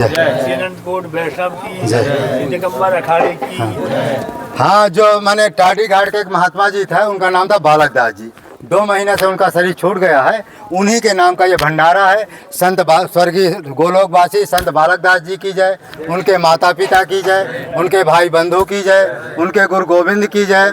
अनंतकोट वैष्णव की दिगंबर अखाड़े की। हाँ, जो मैंने टाटी घाट के एक महात्मा जी थे, उनका नाम था बालक दास जी। 2 महीने से उनका शरीर छूट गया है। उन्हीं के नाम का ये भंडारा है। स्वर्गीय गोलोकवासी संत बालक दास जी की जय, उनके माता पिता की जय, उनके भाई बंधु की जय, उनके गुरु गोविंद की जय,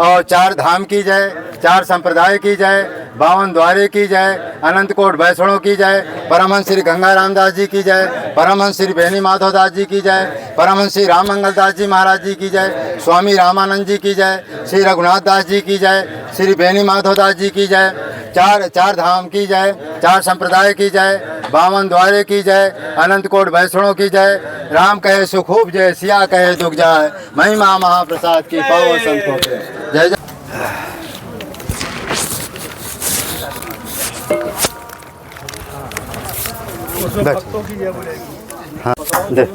और 4 धाम की जय, 4 संप्रदाय की जय, 52 द्वारे की जय, अनंतकोट वैष्णव की जय, परमहंस श्री गंगा रामदास जी की जय, परमहंस श्री बेनी माधव दास जी की जय, परमहंस श्री राम मंगल दास जी महाराज जी की जय, स्वामी रामानंद जी की जय, श्री रघुनाथ दास जी की जय, श्री बेनी माधव दास जी की जय, 4 धाम की जय, 4 संप्रदाय की जय, 52 द्वारे की जय, अनंतकोट वैष्णव की जय। राम कहे सुखूब जय, सिया कहे दुख जाय, महिमा महाप्रसाद की पाओ संतों के जय जय। भक्तों की जय बोलेगी। हाँ, देख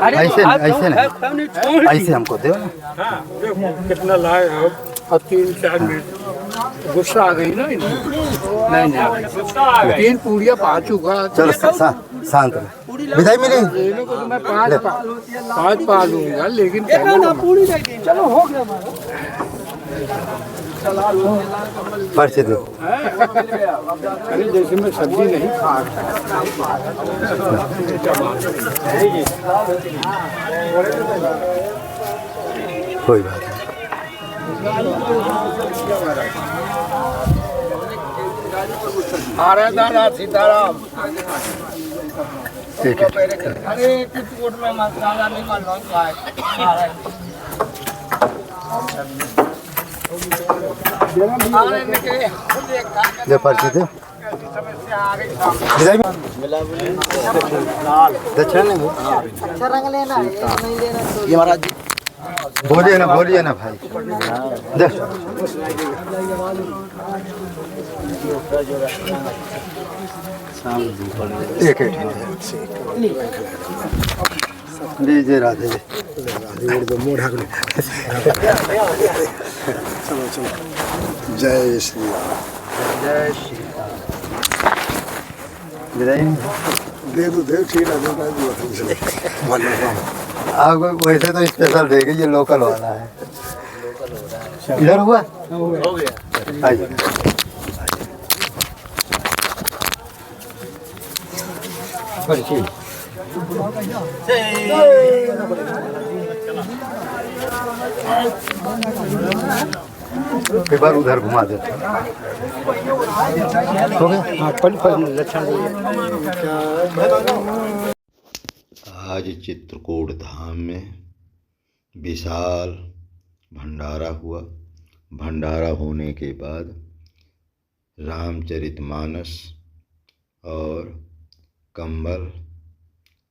ऐसे ऐसे नहीं, ऐसे हमको दो ना। हाँ, देखो कितना लाए हो। और 3-4 मिनट गुस्सा आ गई ना इन्हें। नहीं 3 पूड़ियाँ पा चुका। चलो शांत रहो। विदाई मिली लेने को तो मैं 5 पा लूंगा, लेकिन चलो हो गया पर्चे दो। अरे जैसे मैं सब्जी नहीं खा कोई बात नहीं। दादा सीताराम। ठीक है। अरे चित्रकूट में मसाला नहीं मालूम जो पर्ची दो। दक्षिणा नहीं अच्छा रंग लेना है, नहीं लेना तो ये महाराज जी बोलिए ना भाई। देख एक लीजिए राधे जय श्री राम। जय श्री विदाई दे दो ठीक है। आपको वैसे तो स्पेशल देगी, ये लोकल वाला है। इधर हुआ हो गया। आइए पर्ची एक बार उधर घुमा देते हो गया। आज चित्रकूट धाम में विशाल भंडारा हुआ। भंडारा होने के बाद रामचरितमानस और कंबल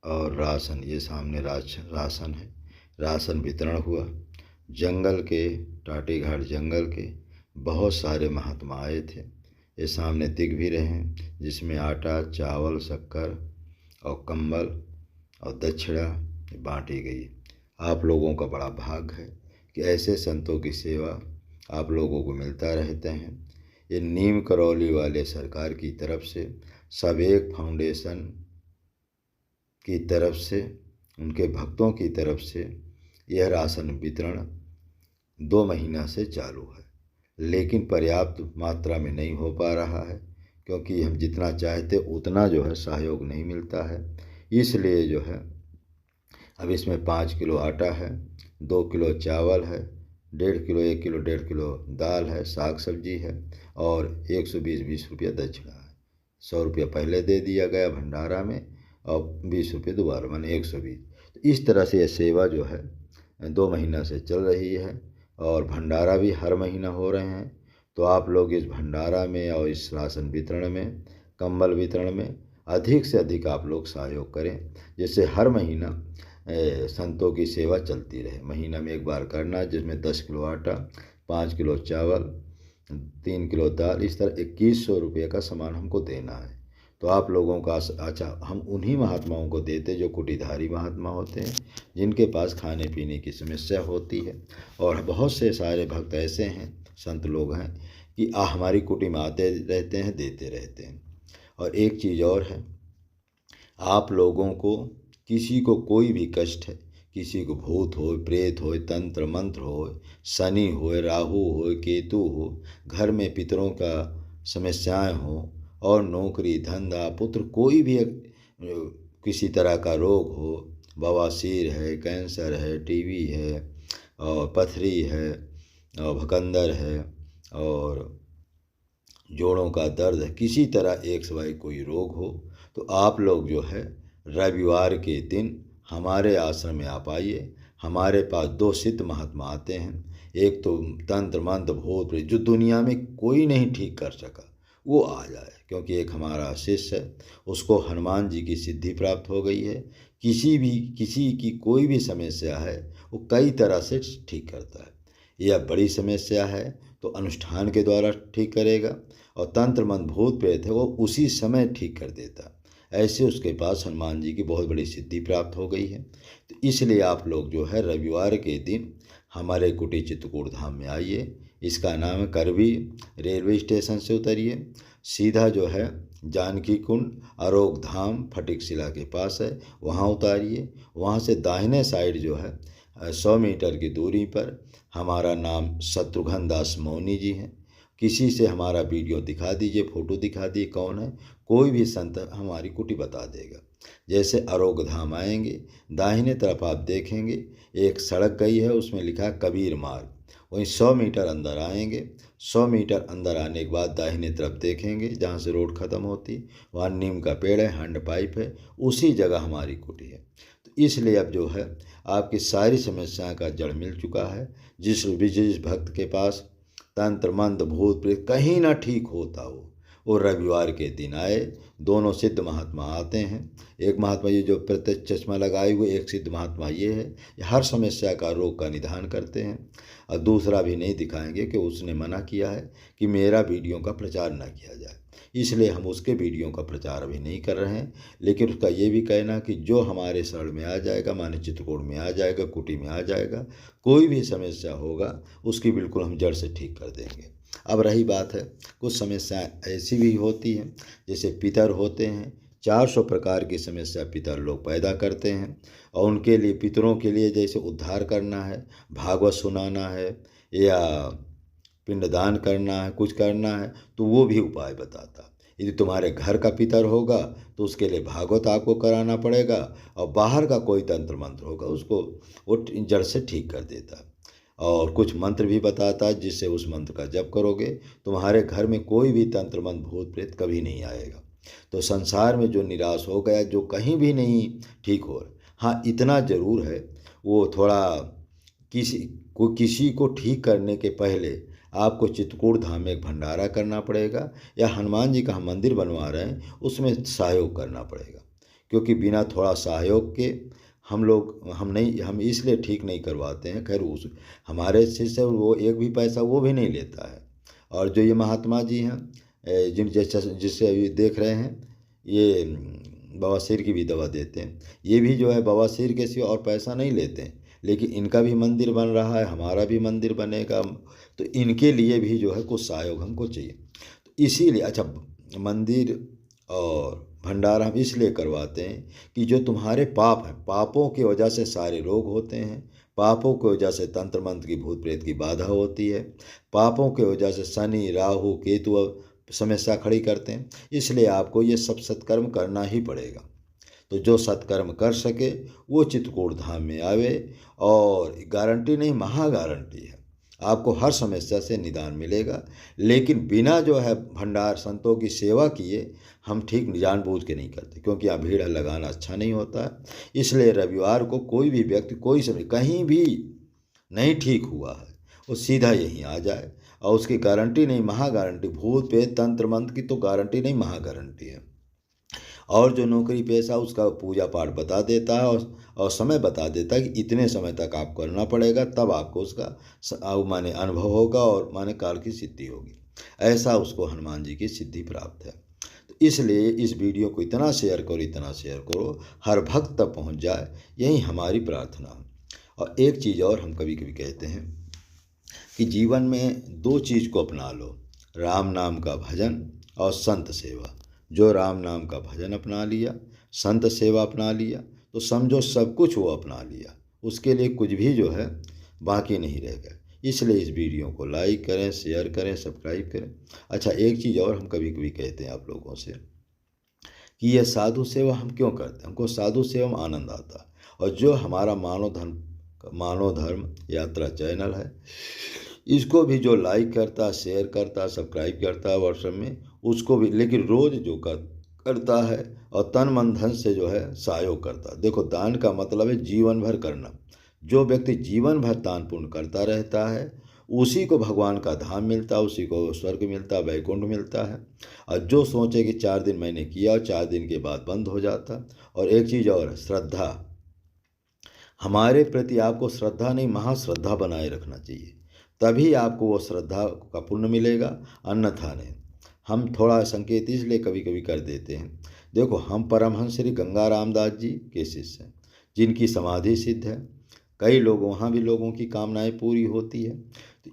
और राशन, ये सामने राशन है, राशन वितरण हुआ। जंगल के टाटी घाट जंगल के बहुत सारे महात्मा आए थे। ये सामने दिख भी रहे हैं, जिसमें आटा, चावल, शक्कर और कंबल और दक्षिणा बांटी गई। आप लोगों का बड़ा भाग्य है कि ऐसे संतों की सेवा आप लोगों को मिलता रहते हैं। ये नीम करौली वाले सरकार की तरफ से, सब एक फाउंडेशन की तरफ से, उनके भक्तों की तरफ से यह राशन वितरण 2 महीना से चालू है, लेकिन पर्याप्त मात्रा में नहीं हो पा रहा है, क्योंकि हम जितना चाहते उतना जो है सहयोग नहीं मिलता है। इसलिए जो है अब इसमें 5 किलो आटा है, 2 किलो चावल है, 1.5 किलो 1 किलो 1.5 किलो दाल है, साग सब्जी है और 120 रुपया दक्षिणा है। 100 रुपया पहले दे दिया गया भंडारा में और 20 रुपये दोबारा, माने 120। तो इस तरह से यह सेवा जो है 2 महीना से चल रही है और भंडारा भी हर महीना हो रहे हैं। तो आप लोग इस भंडारा में और इस राशन वितरण में, कंबल वितरण में अधिक से अधिक आप लोग सहयोग करें, जिससे हर महीना संतों की सेवा चलती रहे। महीना में एक बार करना, जिसमें 10 किलो आटा, 5 किलो चावल, 3 किलो दाल, इस तरह 2100 रुपये का सामान हमको देना है। तो आप लोगों का अच्छा, हम उन्हीं महात्माओं को देते जो कुटीधारी महात्मा होते हैं, जिनके पास खाने पीने की समस्या होती है। और बहुत से सारे भक्त ऐसे हैं, संत लोग हैं कि हमारी कुटी में आते रहते हैं, देते रहते हैं। और एक चीज़ और है, आप लोगों को किसी को कोई भी कष्ट है, किसी को भूत हो, प्रेत हो, तंत्र मंत्र हो, शनि हो, राहु हो, केतु हो, घर में पितरों का समस्याएं हो, और नौकरी धंधा पुत्र कोई भी किसी तरह का रोग हो, बवासीर है, कैंसर है, टीबी है, और पथरी है, और भकंदर है, और जोड़ों का दर्द है, किसी तरह एक सिवाय कोई रोग हो, तो आप लोग जो है रविवार के दिन हमारे आश्रम में आप आइए। हमारे पास 2 सिद्ध महात्मा आते हैं, एक तो तंत्र मंत्र भूत प्रेत जो दुनिया में कोई नहीं ठीक कर सका वो आ जाए, क्योंकि एक हमारा शिष्य है, उसको हनुमान जी की सिद्धि प्राप्त हो गई है। किसी की कोई भी समस्या है वो कई तरह से ठीक करता है। यह बड़ी समस्या है तो अनुष्ठान के द्वारा ठीक करेगा, और तंत्र मंत्र भूत प्रेत है वो उसी समय ठीक कर देता। ऐसे उसके पास हनुमान जी की बहुत बड़ी सिद्धि प्राप्त हो गई है। तो इसलिए आप लोग जो है रविवार के दिन हमारे कुटी चित्रकूट धाम में आइए। इसका नाम है करवी। रेलवे स्टेशन से उतरिए, सीधा जो है जानकी कुंड आरोग धाम फटिक शिला के पास है, वहाँ उतारिए। वहाँ से दाहिने साइड जो है 100 मीटर की दूरी पर हमारा नाम शत्रुघ्न दास मौनी जी हैं। किसी से हमारा वीडियो दिखा दीजिए, फ़ोटो दिखा दीजिए कौन है, कोई भी संत हमारी कुटी बता देगा। जैसे आरोग धाम आएंगे, दाहिने तरफ आप देखेंगे एक सड़क गई है, उसमें लिखा है कबीर मार्ग। वहीं 100 मीटर अंदर आएंगे, 100 मीटर अंदर आने के बाद दाहिने तरफ देखेंगे जहाँ से रोड ख़त्म होती, वहाँ नीम का पेड़ है, हैंड पाइप है, उसी जगह हमारी कुटी है। तो इसलिए अब जो है आपकी सारी समस्याओं का जड़ मिल चुका है। जिस भक्त के पास तंत्र मंत्र भूत प्रेत कहीं ना ठीक होता हो, वो रविवार के दिन आए। दोनों सिद्ध महात्मा आते हैं, एक महात्मा ये जो प्रत्यक्ष चश्मा लगाए हुए, एक सिद्ध महात्मा ये है, ये हर समस्या का रोग का निदान करते हैं। और दूसरा भी नहीं दिखाएंगे कि उसने मना किया है कि मेरा वीडियो का प्रचार ना किया जाए, इसलिए हम उसके वीडियो का प्रचार अभी नहीं कर रहे हैं। लेकिन उसका ये भी कहना कि जो हमारे शरण में आ जाएगा, माने चित्रकूट में आ जाएगा, कुटी में आ जाएगा, कोई भी समस्या होगा उसकी बिल्कुल हम जड़ से ठीक कर देंगे। अब रही बात है, कुछ समस्याएं ऐसी भी होती हैं, जैसे पितर होते हैं, 400 प्रकार की समस्या पितर लोग पैदा करते हैं, और उनके लिए पितरों के लिए जैसे उद्धार करना है, भागवत सुनाना है, या पिंडदान करना है, कुछ करना है, तो वो भी उपाय बताता। यदि तुम्हारे घर का पितर होगा तो उसके लिए भागवत आपको कराना पड़ेगा, और बाहर का कोई तंत्र मंत्र होगा उसको वो जड़ से ठीक कर देता। और कुछ मंत्र भी बताता है, जिससे उस मंत्र का जप करोगे तुम्हारे घर में कोई भी तंत्र मंत्र भूत प्रेत कभी नहीं आएगा। तो संसार में जो निराश हो गया, जो कहीं भी नहीं ठीक हो रहा, हाँ इतना ज़रूर है, वो थोड़ा किसी को ठीक करने के पहले आपको चित्रकूट धाम में एक भंडारा करना पड़ेगा, या हनुमान जी का हम मंदिर बनवा रहे हैं उसमें सहयोग करना पड़ेगा। क्योंकि बिना थोड़ा सहयोग के हम इसलिए ठीक नहीं करवाते हैं। खैर उस हमारे शिष्य वो एक भी पैसा वो भी नहीं लेता है। और जो ये महात्मा जी हैं जिससे अभी देख रहे हैं, ये बवासीर की भी दवा देते हैं, ये भी जो है बवासीर के सिवा और पैसा नहीं लेते हैं। लेकिन इनका भी मंदिर बन रहा है, हमारा भी मंदिर बनेगा, तो इनके लिए भी जो है कुछ सहयोग हमको चाहिए। तो इसीलिए अच्छा मंदिर और भंडारा हम इसलिए करवाते हैं कि जो तुम्हारे पाप हैं, पापों की वजह से सारे रोग होते हैं, पापों की वजह से तंत्र मंत्र की भूत प्रेत की बाधा होती है, पापों की वजह से शनि राहु केतु समस्या खड़ी करते हैं। इसलिए आपको ये सब सत्कर्म करना ही पड़ेगा। तो जो सत्कर्म कर सके वो चित्रकूट धाम में आवे, और गारंटी नहीं महा गारंटी है, आपको हर समस्या से निदान मिलेगा। लेकिन बिना जो है भंडार संतों की सेवा किए हम ठीक जानबूझ के नहीं करते, क्योंकि यहाँ भीड़ लगाना अच्छा नहीं होता है। इसलिए रविवार को कोई भी व्यक्ति कोई समय कहीं भी नहीं ठीक हुआ है वो सीधा यहीं आ जाए, और उसकी गारंटी नहीं महा गारंटी, भूत प्रेत तंत्र मंत्र की तो गारंटी नहीं महा गारंटी है। और जो नौकरी पेशा उसका पूजा पाठ बता देता है, और समय बता देता है कि इतने समय तक आपको करना पड़ेगा, तब आपको उसका माने अनुभव होगा और माने काल की सिद्धि होगी। ऐसा उसको हनुमान जी की सिद्धि प्राप्त है। तो इसलिए इस वीडियो को इतना शेयर करो, हर भक्त तक पहुँच जाए, यही हमारी प्रार्थना। और एक चीज़ और हम कभी कभी कहते हैं कि जीवन में 2 चीज़ को अपना लो, राम नाम का भजन और संत सेवा। जो राम नाम का भजन अपना लिया, संत सेवा अपना लिया, तो समझो सब कुछ वो अपना लिया, उसके लिए कुछ भी जो है बाकी नहीं रह गया। इसलिए इस वीडियो को लाइक करें, शेयर करें, सब्सक्राइब करें। अच्छा, एक चीज़ और हम कभी कभी कहते हैं आप लोगों से कि यह साधु सेवा हम क्यों करते हैं, हमको साधु सेवा में आनंद आता है। और जो हमारा मानव धर्म यात्रा चैनल है, इसको भी जो लाइक करता, शेयर करता, सब्सक्राइब करता है व्हाट्सएप में, उसको भी, लेकिन रोज़ जो करता है और तन मन धन से जो है सहयोग करता है। देखो, दान का मतलब है जीवन भर करना। जो व्यक्ति जीवन भर दान पुण्य करता रहता है, उसी को भगवान का धाम मिलता है, उसी को स्वर्ग मिलता है, वैकुंठ मिलता है। और जो सोचे कि 4 दिन मैंने किया और 4 दिन के बाद बंद हो जाता। और एक चीज़ और, श्रद्धा, हमारे प्रति आपको श्रद्धा नहीं, महाश्रद्धा बनाए रखना चाहिए, तभी आपको वो श्रद्धा का पुण्य मिलेगा, अन्यथा नहीं। हम थोड़ा संकेत इसलिए कभी कभी कर देते हैं। देखो, हम परमहंस श्री गंगा रामदास जी के शिष्य हैं, जिनकी समाधि सिद्ध है। कई लोग, वहाँ भी लोगों की कामनाएं पूरी होती है। तो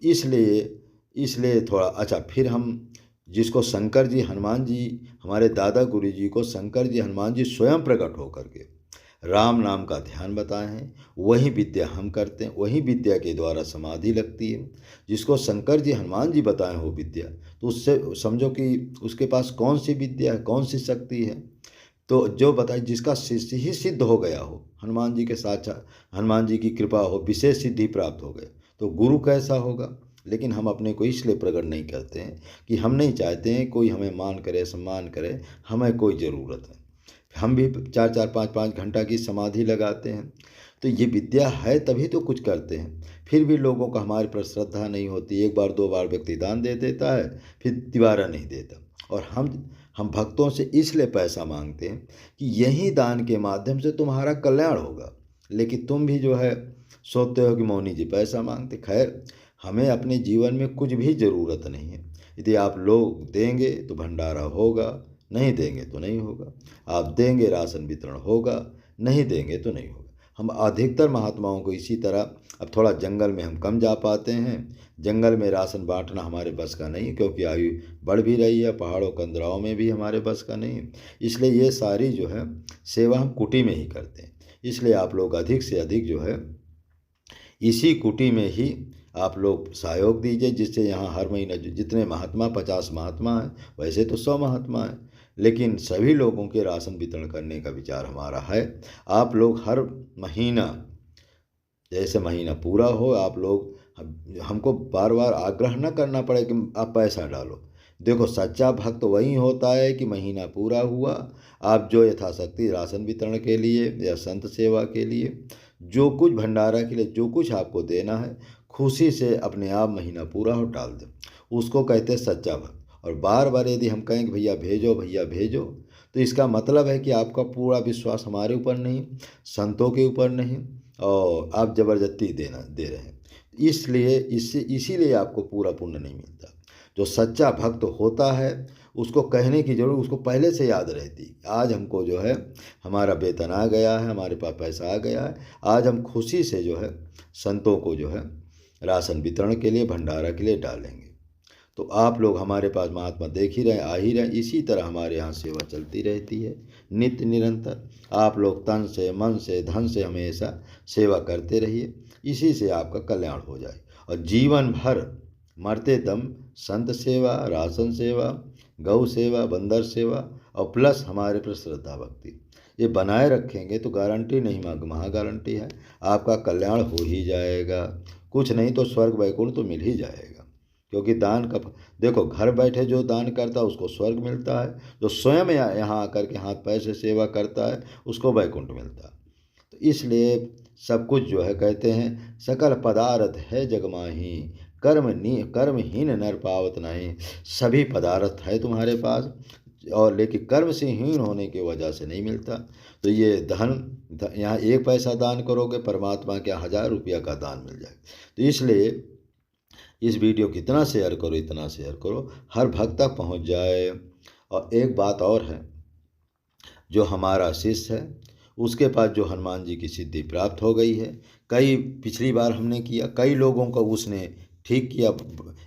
इसलिए थोड़ा, अच्छा, फिर हम जिसको शंकर जी, हनुमान जी, हमारे दादा गुरु जी को शंकर जी, हनुमान जी स्वयं प्रकट होकर के राम नाम का ध्यान बताए हैं, वही विद्या हम करते हैं, वही विद्या के द्वारा समाधि लगती है। जिसको शंकर जी, हनुमान जी बताए हो विद्या, तो उससे समझो कि उसके पास कौन सी विद्या है, कौन सी शक्ति है। तो जो बताए, जिसका शिष्य ही सिद्ध हो गया हो, हनुमान जी के साक्षात, हनुमान जी की कृपा हो, विशेष सिद्धि प्राप्त हो गए, तो गुरु कैसा होगा। लेकिन हम अपने को इसलिए प्रकट नहीं करते हैं कि हम नहीं चाहते हैं कोई हमें मान करे, सम्मान करे, हमें कोई ज़रूरत है। हम भी 4-4, 5-5 घंटा की समाधि लगाते हैं। तो ये विद्या है तभी तो कुछ करते हैं। फिर भी लोगों को हमारे पर श्रद्धा नहीं होती। 1 बार 2 बार व्यक्ति दान दे देता है, फिर दोबारा नहीं देता। और हम भक्तों से इसलिए पैसा मांगते हैं कि यही दान के माध्यम से तुम्हारा कल्याण होगा। लेकिन तुम भी जो है सोचते हो कि मौनी जी पैसा मांगते। खैर, हमें अपने जीवन में कुछ भी ज़रूरत नहीं है। यदि आप लोग देंगे तो भंडारा होगा, नहीं देंगे तो नहीं होगा। आप देंगे, राशन वितरण होगा, नहीं देंगे तो नहीं होगा। हम अधिकतर महात्माओं को इसी तरह, अब थोड़ा जंगल में हम कम जा पाते हैं, जंगल में राशन बांटना हमारे बस का नहीं, क्योंकि आयु बढ़ भी रही है, पहाड़ों कंदराओं में भी हमारे बस का नहीं। इसलिए ये सारी जो है सेवा हम कुटी में ही करते हैं। इसलिए आप लोग अधिक से अधिक जो है इसी कुटी में ही आप लोग सहयोग दीजिए, जिससे यहाँ हर महीने जितने महात्मा, 50 महात्मा हैं, वैसे तो 100 महात्मा हैं, लेकिन सभी लोगों के राशन वितरण करने का विचार हमारा है। आप लोग हर महीना, जैसे महीना पूरा हो, आप लोग, हमको बार बार आग्रह न करना पड़े कि आप पैसा डालो। देखो, सच्चा भक्त वही होता है कि महीना पूरा हुआ, आप जो यथाशक्ति राशन वितरण के लिए या संत सेवा के लिए, जो कुछ भंडारा के लिए जो कुछ आपको देना है, खुशी से अपने आप महीना पूरा हो डाल दें, उसको कहते हैं सच्चा भक्त। और बार बार यदि हम कहें कि भैया भेजो, भैया भेजो, तो इसका मतलब है कि आपका पूरा विश्वास हमारे ऊपर नहीं, संतों के ऊपर नहीं, और आप ज़बरदस्ती दे रहे हैं। इसलिए इसीलिए आपको पूरा पुण्य नहीं मिलता। जो सच्चा भक्त होता है, उसको कहने की जरूरत, उसको पहले से याद रहती। आज हमको जो है हमारा वेतन आ गया है, हमारे पास पैसा आ गया है, आज हम खुशी से जो है संतों को जो है राशन वितरण के लिए, भंडारा के लिए डालेंगे। तो आप लोग हमारे पास महात्मा देख ही रहे, आ ही रहे। इसी तरह हमारे यहाँ सेवा चलती रहती है नित्य निरंतर। आप लोग तन से, मन से, धन से हमेशा सेवा करते रहिए, इसी से आपका कल्याण हो जाए। और जीवन भर मरते दम संत सेवा, राशन सेवा, गौ सेवा, बंदर सेवा और प्लस हमारे पर श्रद्धा भक्ति, ये बनाए रखेंगे तो गारंटी नहीं, महा गारंटी है, आपका कल्याण हो ही जाएगा। कुछ नहीं तो स्वर्ग वैकुंठ तो मिल ही जाएगा। क्योंकि दान का, देखो, घर बैठे जो दान करता है उसको स्वर्ग मिलता है, जो स्वयं यहाँ आकर के हाथ पैर से सेवा करता है उसको वैकुंठ मिलता है। तो इसलिए सब कुछ जो है, कहते हैं सकल पदार्थ है जग माही, कर्महीन नर पावत नहीं। सभी पदार्थ है तुम्हारे पास, और लेकिन कर्म से हीन होने की वजह से नहीं मिलता। तो ये धन यहाँ 1 पैसा दान करोगे, परमात्मा के 1000 रुपया का दान मिल जाए। तो इसलिए इस वीडियो को इतना शेयर करो, इतना शेयर करो, हर भक्त तक पहुँच जाए। और एक बात और है, जो हमारा शिष्य है उसके पास जो हनुमान जी की सिद्धि प्राप्त हो गई है, पिछली बार हमने किया, कई लोगों को उसने ठीक किया,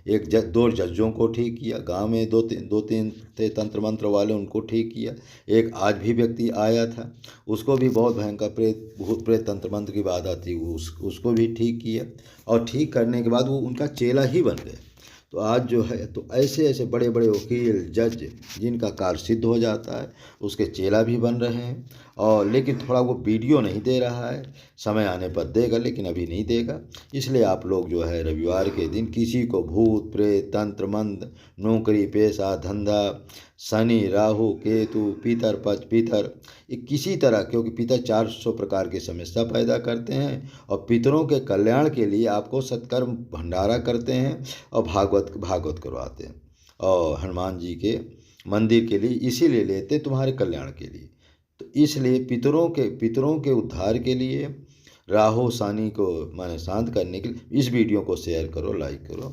एक दो जजों को ठीक किया, गांव में दो तीन थे तंत्र मंत्र वाले, उनको ठीक किया। एक आज भी व्यक्ति आया था, उसको भी बहुत भयंकर भूत प्रेत तंत्र मंत्र की बाधा थी, उसको भी ठीक किया, और ठीक करने के बाद वो उनका चेला ही बन गए। तो आज जो है, तो ऐसे ऐसे बड़े बड़े वकील जज जिनका कार्य सिद्ध हो जाता है, उसके चेला भी बन रहे हैं। और लेकिन थोड़ा वो वीडियो नहीं दे रहा है, समय आने पर देगा, लेकिन अभी नहीं देगा। इसलिए आप लोग जो है रविवार के दिन किसी को भूत प्रेत तंत्र मंत्र, नौकरी पेशा धंधा, शनि राहु केतु पितर पच पितर, ये किसी तरह, क्योंकि पितर 400 प्रकार की समस्या पैदा करते हैं, और पितरों के कल्याण के लिए आपको सत्कर्म भंडारा करते हैं और भागवत करवाते हैं, और हनुमान जी के मंदिर के लिए इसीलिए लेते, तुम्हारे कल्याण के लिए। तो इसलिए पितरों के उद्धार के लिए, राहु शनि को माने शांत करने के लिए इस वीडियो को शेयर करो, लाइक करो।